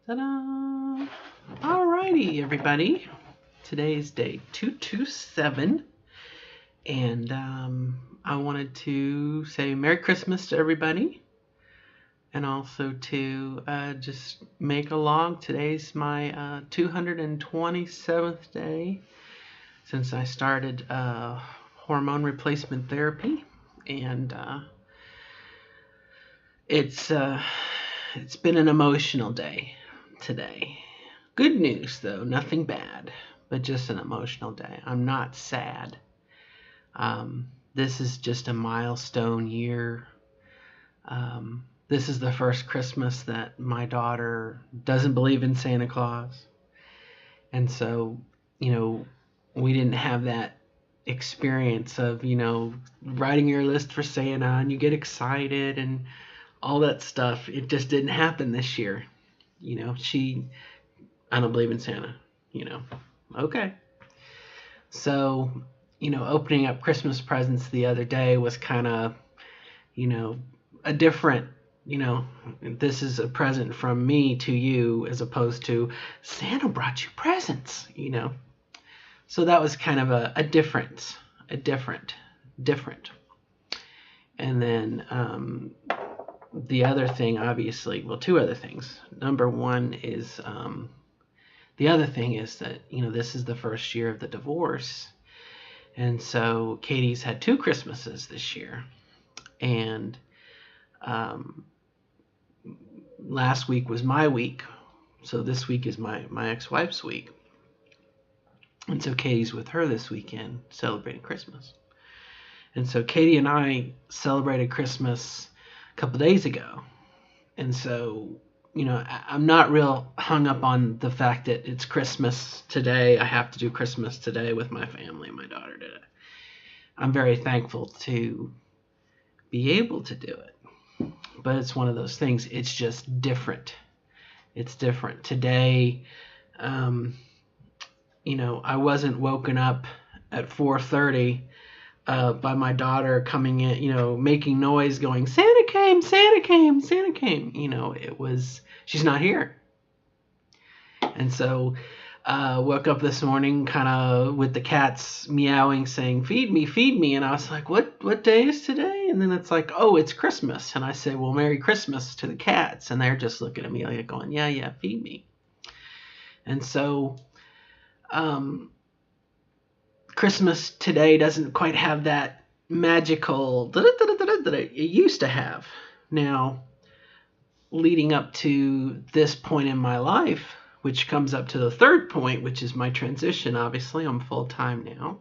Ta-da! Alrighty, everybody. Today is day 227, and I wanted to say Merry Christmas to everybody, and also to just make a log. Today's my 227th day since I started hormone replacement therapy, and it's uh, it's been an emotional day today. Good news, though, nothing bad, but just an emotional day. I'm not sad. This is just a milestone year. This is the first Christmas that my daughter doesn't believe in Santa Claus. And so, we didn't have that experience of, writing your list for Santa and you get excited and all that stuff. It just didn't happen this year. I don't believe in Santa, you know. Okay. So, opening up Christmas presents the other day was kind of, a different, this is a present from me to you as opposed to Santa brought you presents. So that was kind of a difference, different. And then the other thing, obviously, well, two other things. Number one is, the other thing is that, this is the first year of the divorce. And so Katie's had two Christmases this year. And last week was my week. So this week is my ex-wife's week. And so Katie's with her this weekend celebrating Christmas. And so Katie and I celebrated Christmas a couple days ago. And so, I'm not real hung up on the fact that it's Christmas today. I have to do Christmas today with my family. My daughter did it. I'm very thankful to be able to do it. But it's one of those things. It's just different. It's different. Today, I wasn't woken up at 4:30 by my daughter coming in, making noise, going, Santa came, Santa came, Santa came. It was, she's not here. And so woke up this morning kind of with the cats meowing, saying, feed me. And I was like, what day is today? And then it's like, oh, it's Christmas. And I say, well, Merry Christmas to the cats. And they're just looking at me like going, yeah, feed me. And so Christmas today doesn't quite have that magical that it used to have. Now, leading up to this point in my life, which comes up to the third point, which is my transition. Obviously, I'm full-time now.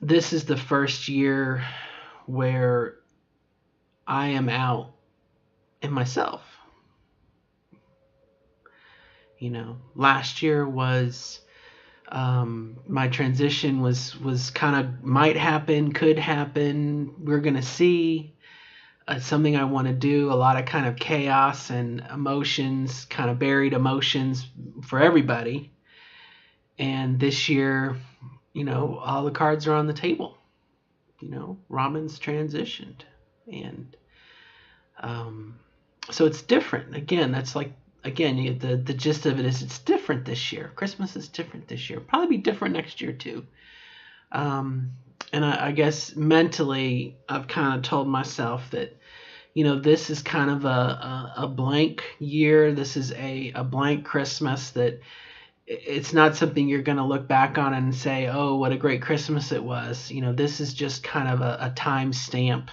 This is the first year where I am out in myself. Last year was my transition was kind of might happen, could happen. We're gonna see. Something I want to do. A lot of kind of chaos and emotions, kind of buried emotions for everybody. And this year, all the cards are on the table. Robin's transitioned, and so it's different. Again, that's like. Again, the gist of it is it's different this year. Christmas is different this year. Probably be different next year too. And I guess mentally, I've kind of told myself that, this is kind of a blank year. This is a blank Christmas, that it's not something you're going to look back on and say, oh, what a great Christmas it was. This is just kind of a time stamp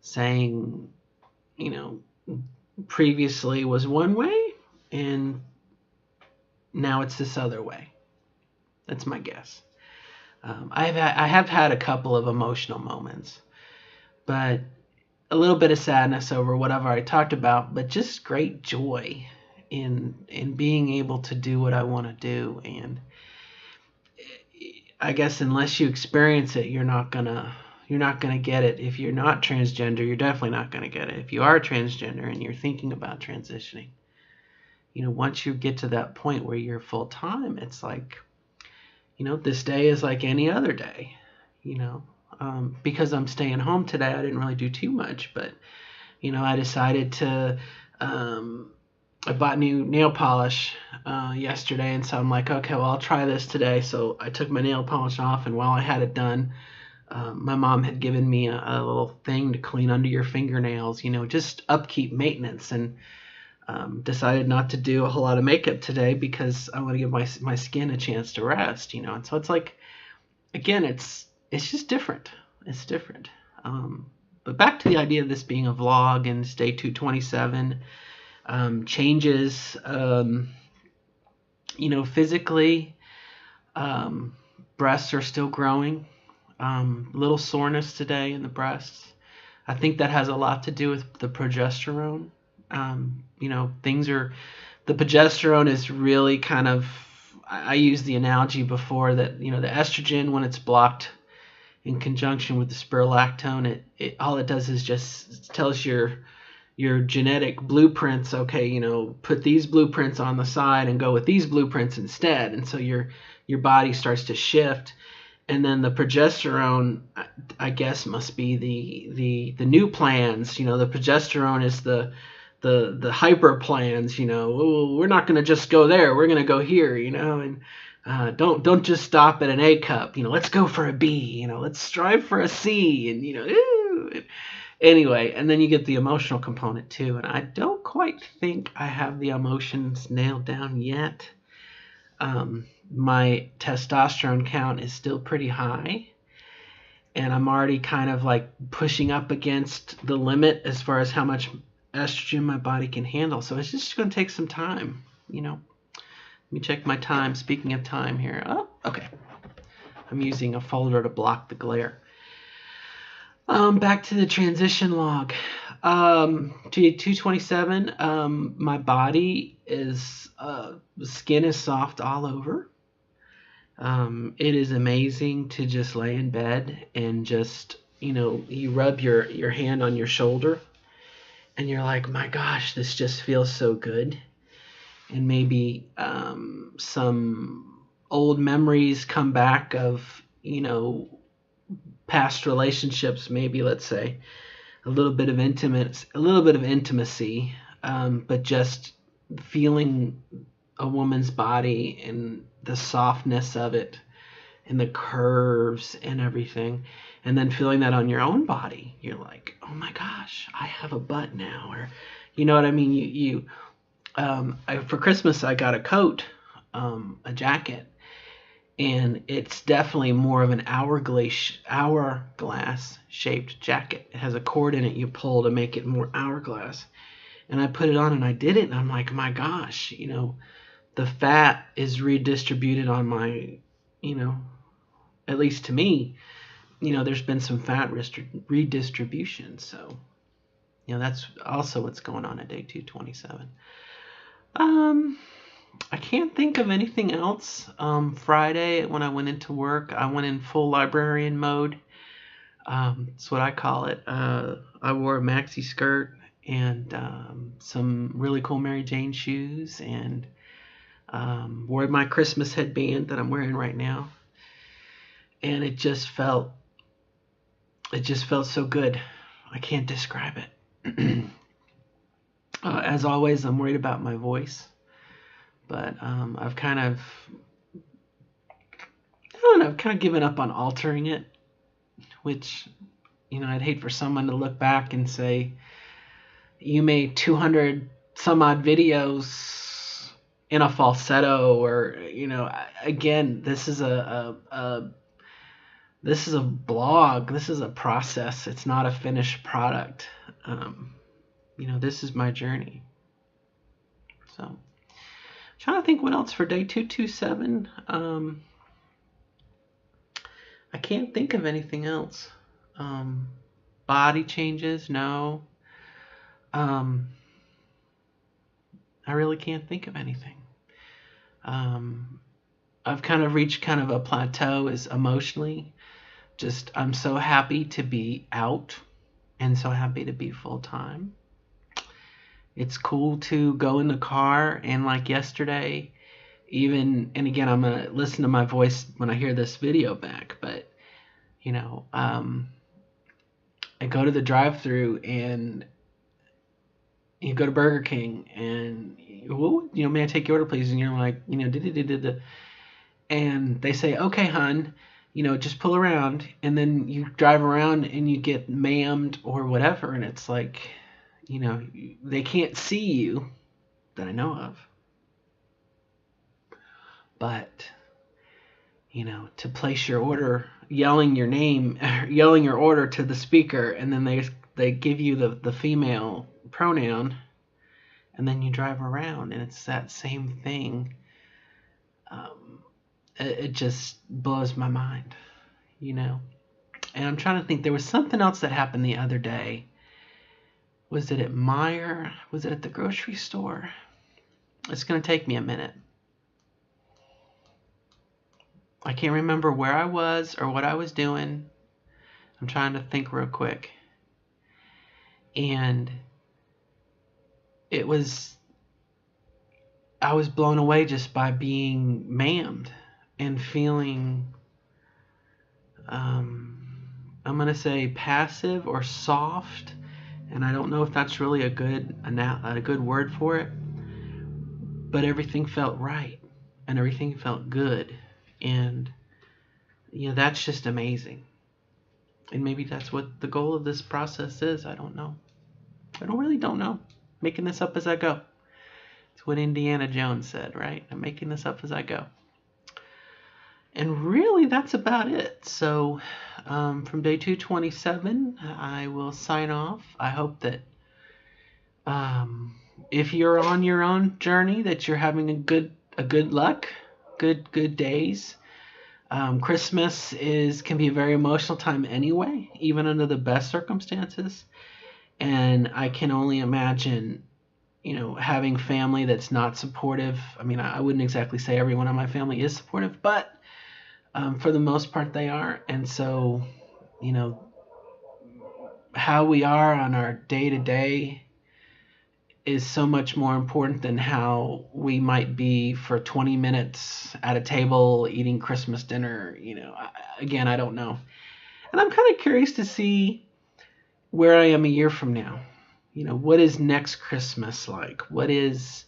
saying, previously was one way and now it's this other way. That's my guess. I have had a couple of emotional moments, but a little bit of sadness over whatever I talked about, but just great joy in being able to do what I want to do. And I guess unless you experience it, you're not gonna get it. If you're not transgender, you're definitely not gonna get it. If you are transgender and you're thinking about transitioning, once you get to that point where you're full time, it's like, this day is like any other day. Because I'm staying home today, I didn't really do too much, but I decided to, I bought new nail polish yesterday, and so I'm like, okay, well, I'll try this today. So I took my nail polish off, and while I had it done, my mom had given me a little thing to clean under your fingernails, just upkeep, maintenance, and decided not to do a whole lot of makeup today because I want to give my skin a chance to rest, and so it's like, again, it's just different. It's different. But back to the idea of this being a vlog and it's day 227. Changes, physically, breasts are still growing. Little soreness today in the breasts. I think that has a lot to do with the progesterone. The progesterone is really kind of, I used the analogy before that, the estrogen, when it's blocked in conjunction with the spironolactone, it all it does is just tells your genetic blueprints, okay, put these blueprints on the side and go with these blueprints instead. And so your body starts to shift. And then the progesterone, I guess, must be the new plans. The progesterone is the hyper plans. Oh, we're not going to just go there. We're going to go here. And don't just stop at an A cup. Let's go for a B. Let's strive for a C. And ooh. Anyway, and then you get the emotional component too. And I don't quite think I have the emotions nailed down yet. My testosterone count is still pretty high, and I'm already kind of like pushing up against the limit as far as how much estrogen my body can handle. So it's just going to take some time. Let me check my time. Speaking of time here. Oh, okay. I'm using a folder to block the glare. Back to the transition log. To 227, my body is, the skin is soft all over. It is amazing to just lay in bed and just, you rub your hand on your shoulder and you're like, my gosh, this just feels so good. And maybe some old memories come back of, past relationships, maybe, let's say, a little bit of intimacy, but just feeling a woman's body and the softness of it and the curves and everything, and then feeling that on your own body. You're like, oh my gosh, I have a butt now. Or, you know what I mean? For Christmas, I got a coat, a jacket, and it's definitely more of an hourglass shaped jacket. It has a cord in it you pull to make it more hourglass. And I put it on and I did it, and I'm like, my gosh, the fat is redistributed on my, at least to me, there's been some fat redistribution. So, that's also what's going on at day 227. I can't think of anything else. Friday, when I went into work, I went in full librarian mode. That's what I call it. I wore a maxi skirt and some really cool Mary Jane shoes, and wore my Christmas headband that I'm wearing right now. And it just felt so good. I can't describe it. As always, I'm worried about my voice. But I've kind of given up on altering it, which, I'd hate for someone to look back and say, you made 200 some odd videos in a falsetto, or, again, this is a blog. This is a process. It's not a finished product. This is my journey. So, trying to think what else for day 227. I can't think of anything else. Body changes, no. I really can't think of anything. I've kind of reached kind of a plateau as emotionally. Just, I'm so happy to be out and so happy to be full time. It's cool to go in the car, and like yesterday, and again, I'm going to listen to my voice when I hear this video back, but, I go to the drive-thru and You go to Burger King and, well, may I take your order, please? And you're like, and they say, okay, hon, just pull around, and then you drive around and you get ma'amed or whatever, and it's like, they can't see you that I know of, but to place your order, yelling your name, yelling your order to the speaker, and then they give you the female pronoun, and then you drive around, and it's that same thing. It just blows my mind, And I'm trying to think. There was something else that happened the other day. Was it at Meijer? Was it at the grocery store? It's going to take me a minute. I can't remember where I was or what I was doing. I'm trying to think real quick. And I was blown away just by being ma'amed and feeling, I'm going to say passive or soft. And I don't know if that's really a good word for it. But everything felt right. And everything felt good. And, that's just amazing. And maybe that's what the goal of this process is. I don't know. Don't know. Making this up as I go. It's what Indiana Jones said, right? I'm making this up as I go. And really, that's about it. So, from day 227, I will sign off. I hope that if you're on your own journey, that you're having a good luck, good days. Christmas can be a very emotional time anyway, even under the best circumstances. And I can only imagine, having family that's not supportive. I mean, I wouldn't exactly say everyone in my family is supportive, but for the most part they are. And so, how we are on our day-to-day is so much more important than how we might be for 20 minutes at a table eating Christmas dinner. Again, I don't know. And I'm kind of curious to see where I am a year from now. What is next Christmas like? What is,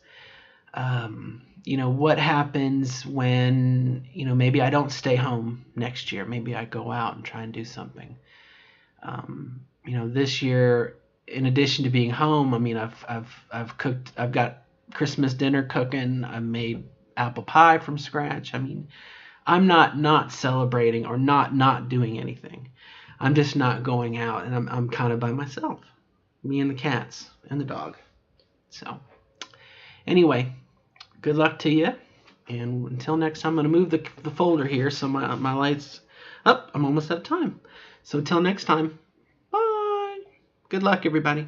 what happens when, maybe I don't stay home next year. Maybe I go out and try and do something. This year, in addition to being home, I mean, I've cooked. I've got Christmas dinner cooking. I made apple pie from scratch. I mean, I'm not celebrating or not doing anything. I'm just not going out, and I'm kind of by myself, me and the cats and the dog. So, anyway, good luck to you, and until next time, I'm gonna move the folder here so my lights up. I'm almost out of time. So, until next time. Bye. Good luck, everybody.